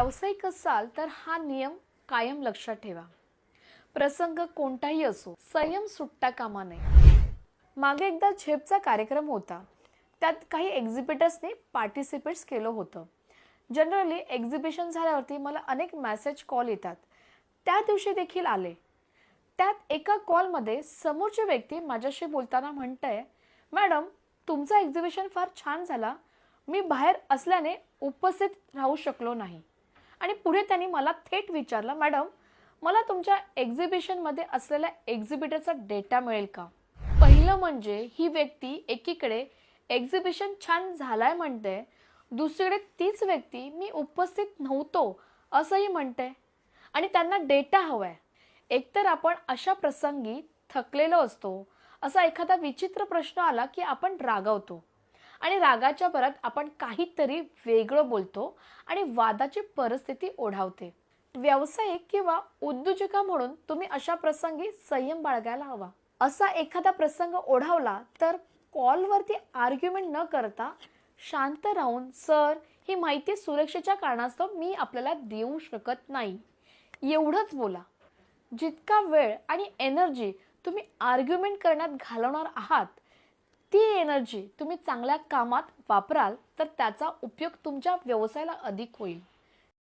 व्यावसायिक असाल तर हा नियम कायम लक्षात ठेवा. प्रसंग कोणताही असो, संयम सुटता कामा नये. मागे एकदा झेपचा कार्यक्रम होता. त्यात काही एक्झिबिटर्सने पार्टिसिपेट्स केलं होतं. जनरली एक्झिबिशन झाल्यावरती मला अनेक मेसेज कॉल येतात. त्या दिवशी देखील आले. त्यात एका कॉलमध्ये समोरची व्यक्ती माझ्याशी बोलताना म्हणतंय, मॅडम तुमचा एक्झिबिशन फार छान झाला. मी बाहेर असल्याने उपस्थित राहू शकलो नाही. आणि पुढे त्यांनी मला थेट विचारलं, मॅडम मला तुमच्या एक्झिबिशनमध्ये असलेल्या एक्झिबिटरचा डेटा मिळेल का? पहिलं म्हणजे ही व्यक्ती एकीकडे एक्झिबिशन छान झालाय म्हणते, दुसरीकडे तीच व्यक्ती मी उपस्थित नव्हतो असंही म्हणते आणि त्यांना डेटा हवाय. एकतर आपण अशा प्रसंगी थकलेलो असतो, असा एखादा विचित्र प्रश्न आला की आपण रागावतो आणि रागाच्या भरात आपण काहीतरी वेगळं बोलतो आणि वादाची परिस्थिती ओढावते. व्यावसायिक किंवा उद्योजका म्हणून तुम्ही अशा प्रसंगी संयम बाळगायला हवा. असा एखादा प्रसंग ओढावला तर कॉलवरती आर्ग्युमेंट न करता शांत राहून, सर ही माहिती सुरक्षेच्या कारणास्तव मी आपल्याला देऊ शकत नाही, एवढंच बोला. जितका वेळ आणि एनर्जी तुम्ही आर्ग्युमेंट करण्यात घालवणार आहात, ती एनर्जी तुम्ही चांगल्या कामात वापराल तर त्याचा उपयोग तुमच्या व्यवसायाला अधिक होईल.